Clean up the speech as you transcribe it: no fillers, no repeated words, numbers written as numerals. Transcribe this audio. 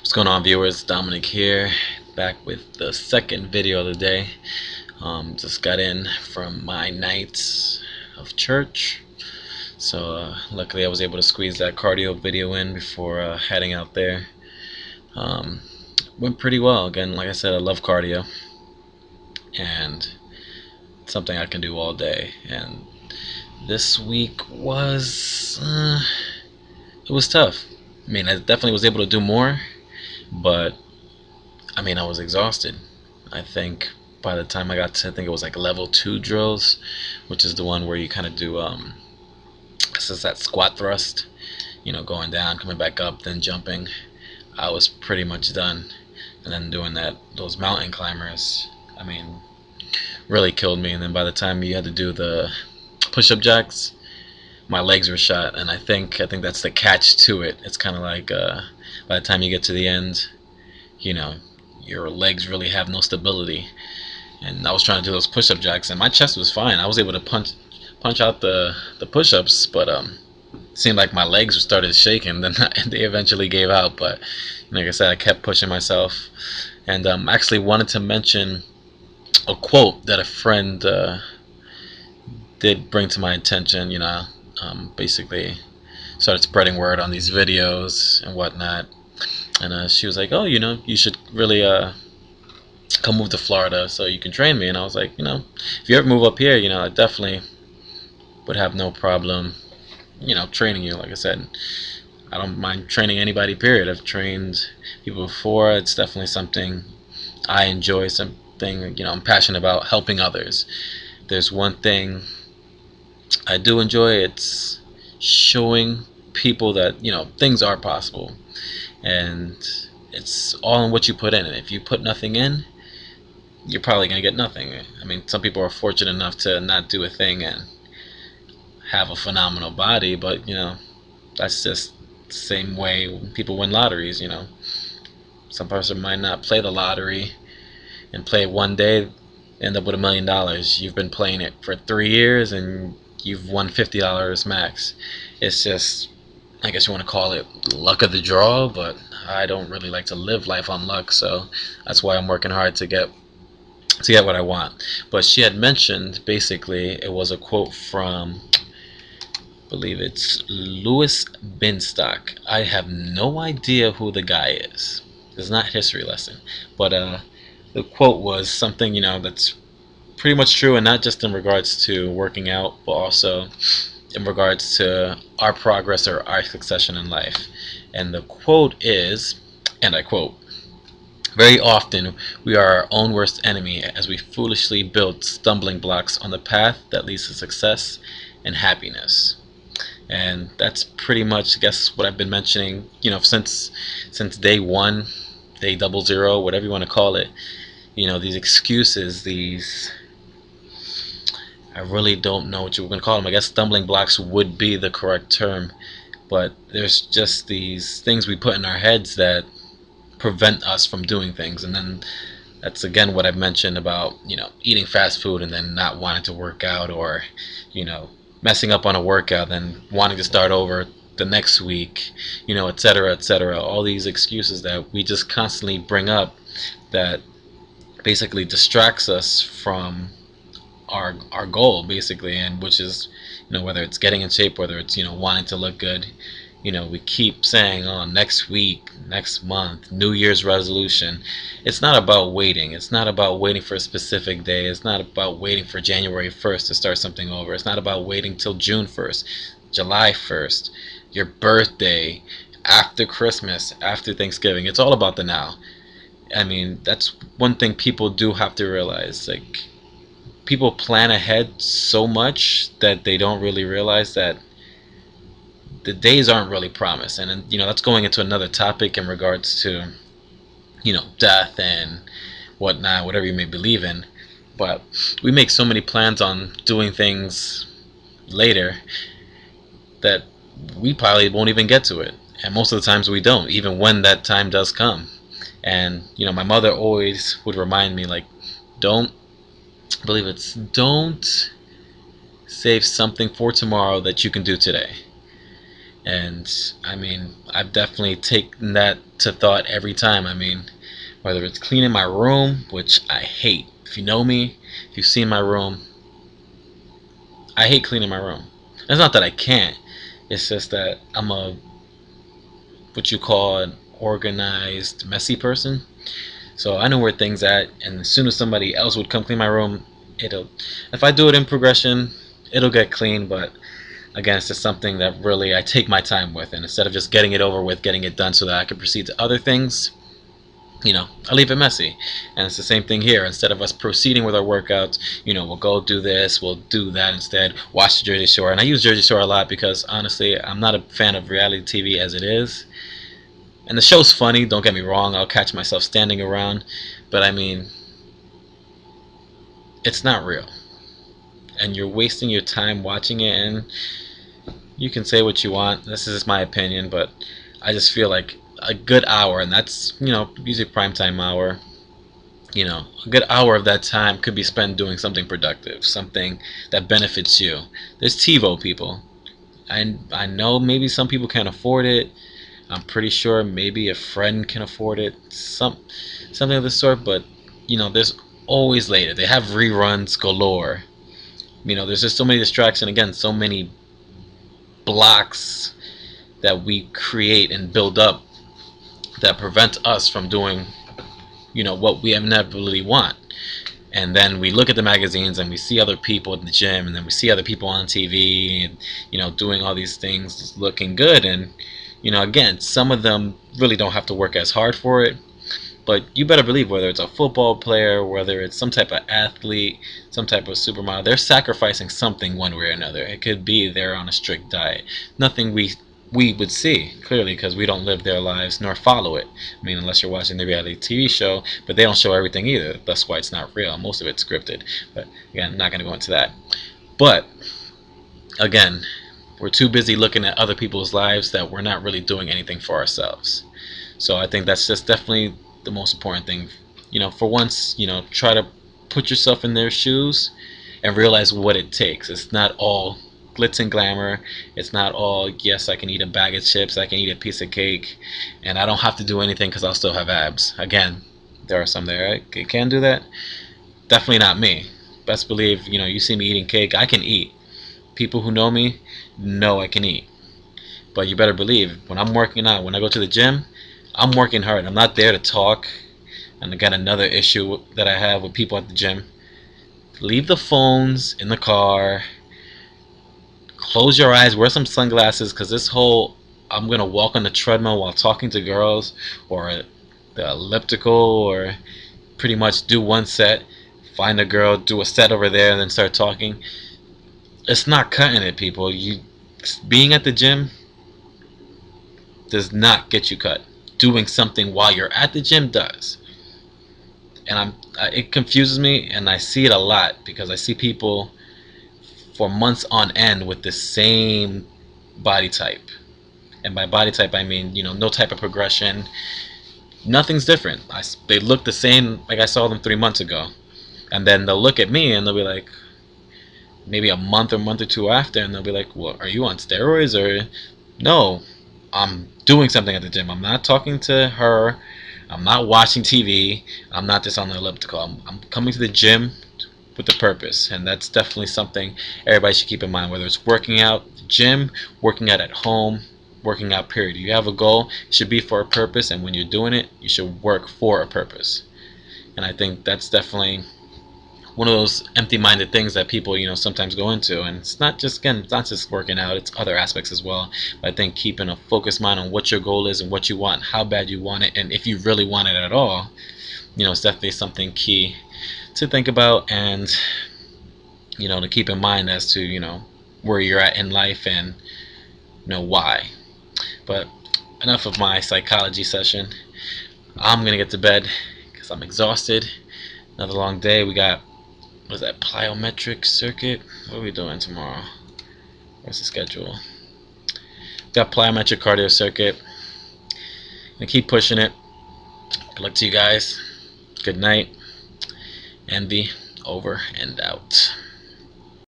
What's going on, viewers? Dominic here, back with the second video of the day. Just got in from my night of church, so luckily I was able to squeeze that cardio video in before heading out there. Went pretty well. Again, like I said, I love cardio, and it's something I can do all day. And this week was it was tough. I mean, I definitely was able to do more, but I mean, I was exhausted. I think by the time I got to, I think it was like level 2 drills, which is the one where you kind of do this is that squat thrust, going down, coming back up, then jumping. I was pretty much done. And then doing those mountain climbers, I mean, really killed me. And then by the time you had to do the push-up jacks, my legs were shot. And I think that's the catch to it. It's kind of like by the time you get to the end, your legs really have no stability. And I was trying to do those push-up jacks, and my chest was fine. I was able to punch out the push-ups, but it seemed like my legs started shaking. Then they eventually gave out. But like I said, I kept pushing myself. And actually wanted to mention a quote that a friend did bring to my attention. Basically started spreading word on these videos and whatnot. And she was like, "Oh, you should really come move to Florida so you can train me." And I was like, if you ever move up here, I definitely would have no problem, training you. Like I said, I don't mind training anybody, period. I've trained people before. It's definitely something I enjoy, something, I'm passionate about, helping others. There's one thing I do enjoy, it's showing people that, things are possible. And it's all in what you put in. And if you put nothing in, you're probably going to get nothing. I mean, some people are fortunate enough to not do a thing and have a phenomenal body, but, that's just the same way people win lotteries, Some person might not play the lottery and play it one day, end up with $1 million. You've been playing it for 3 years and you've won $50 max. It's just, I guess you want to call it luck of the draw, but I don't really like to live life on luck, so that's why I'm working hard to get what I want. But she had mentioned, basically, it was a quote from, I believe it's Louis Binstock. I have no idea who the guy is. It's not a history lesson, but the quote was something, that's pretty much true, and not just in regards to working out, but also in regards to our progress or our succession in life. And the quote is, and I quote, "Very often we are our own worst enemy as we foolishly build stumbling blocks on the path that leads to success and happiness." And that's pretty much, I guess, what I've been mentioning, since day one, day 00, whatever you want to call it. These excuses, I really don't know what you were going to call them. I guess stumbling blocks would be the correct term. But there's just these things we put in our heads that prevent us from doing things. And then that's, again, what I've mentioned about, eating fast food and then not wanting to work out, or, messing up on a workout, then wanting to start over the next week, etc., etc. All these excuses that we just constantly bring up that basically distracts us from our goal, basically, and which is, whether it's getting in shape, whether it's, wanting to look good. We keep saying, "Oh, next week, next month, New Year's resolution." It's not about waiting. It's not about waiting for a specific day. It's not about waiting for January 1st to start something over. It's not about waiting till June 1st, July 1st, your birthday, after Christmas, after Thanksgiving. It's all about the now. I mean, that's one thing people do have to realize. Like, people plan ahead so much that they don't really realize that the days aren't really promised. And that's going into another topic in regards to death and whatnot, whatever you may believe in. But we make so many plans on doing things later that we probably won't even get to it, and most of the times we don't, even when that time does come. And my mother always would remind me, like, don't save something for tomorrow that you can do today. And I mean, I've definitely taken that to thought every time. I mean, whether it's cleaning my room, which I hate. If you know me, if you've seen my room, I hate cleaning my room. It's not that I can't. It's just that I'm a what you call an organized, messy person. So I know where things at, and as soon as somebody else would come clean my room, it'll. If I do it in progression, it'll get clean. But again, it's just something that really I take my time with, and instead of just getting it over with, getting it done so that I can proceed to other things, I leave it messy. And it's the same thing here. Instead of us proceeding with our workouts, we'll go do this, we'll do that instead, watch the Jersey Shore. And I use Jersey Shore a lot because honestly, I'm not a fan of reality TV as it is. And the show's funny, don't get me wrong, I'll catch myself standing around, but I mean, it's not real. And you're wasting your time watching it, and you can say what you want. This is my opinion, but I just feel like a good hour, and that's, usually primetime hour, a good hour of that time could be spent doing something productive, something that benefits you. There's TiVo people. I know maybe some people can't afford it. I'm pretty sure maybe a friend can afford it, something of the sort. But there's always later. They have reruns galore. There's just so many distractions. Again, so many blocks that we create and build up that prevent us from doing, what we inevitably want. And then we look at the magazines and we see other people at the gym, and then we see other people on TV, and doing all these things, looking good. And again, some of them really don't have to work as hard for it, but you better believe, whether it's a football player, whether it's some type of athlete, some type of supermodel, they're sacrificing something one way or another. It could be they're on a strict diet. Nothing we would see clearly, because we don't live their lives nor follow it. I mean, unless you're watching the reality TV show, but they don't show everything either. That's why it's not real. Most of it's scripted. But again, I'm not going to go into that. But again, we're too busy looking at other people's lives that we're not really doing anything for ourselves. So I think that's just definitely the most important thing. For once, try to put yourself in their shoes and realize what it takes. It's not all glitz and glamour. It's not all, yes, I can eat a bag of chips, I can eat a piece of cake, and I don't have to do anything because I'll still have abs. Again, there are some there. I can do that. Definitely not me. Best believe, you see me eating cake, I can eat. People who know me know I can eat. But you better believe, when I'm working out, when I go to the gym, I'm working hard. I'm not there to talk. And again, another issue that I have with people at the gym: leave the phones in the car, close your eyes, wear some sunglasses, because this whole I'm gonna walk on the treadmill while talking to girls, or the elliptical, or pretty much do one set, find a girl, do a set over there, and then start talking. It's not cutting it, people. Being at the gym does not get you cut. Doing something while you're at the gym does. And it confuses me, and I see it a lot because I see people for months on end with the same body type. And by body type, I mean, no type of progression. Nothing's different. They look the same like I saw them 3 months ago. And then they'll look at me and they'll be like, maybe a month or two after, and they'll be like, well, are you on steroids? Or no, I'm doing something at the gym. I'm not talking to her. I'm not watching TV. I'm not just on the elliptical. I'm coming to the gym with a purpose, and that's definitely something everybody should keep in mind. Whether it's working out at the gym, working out at home, working out period. You have a goal. It should be for a purpose, and when you're doing it, you should work for a purpose. And I think that's definitely one of those empty-minded things that people sometimes go into. And it's not just working out, it's other aspects as well. But I think keeping a focused mind on what your goal is and what you want, how bad you want it, and if you really want it at all, it's definitely something key to think about, and to keep in mind as to where you're at in life, and why. But enough of my psychology session. I'm gonna get to bed because I'm exhausted. Another long day. We got, what is that, plyometric circuit? What are we doing tomorrow? Where's the schedule? Got plyometric cardio circuit. Gonna keep pushing it. Good luck to you guys. Good night. Envy over and out.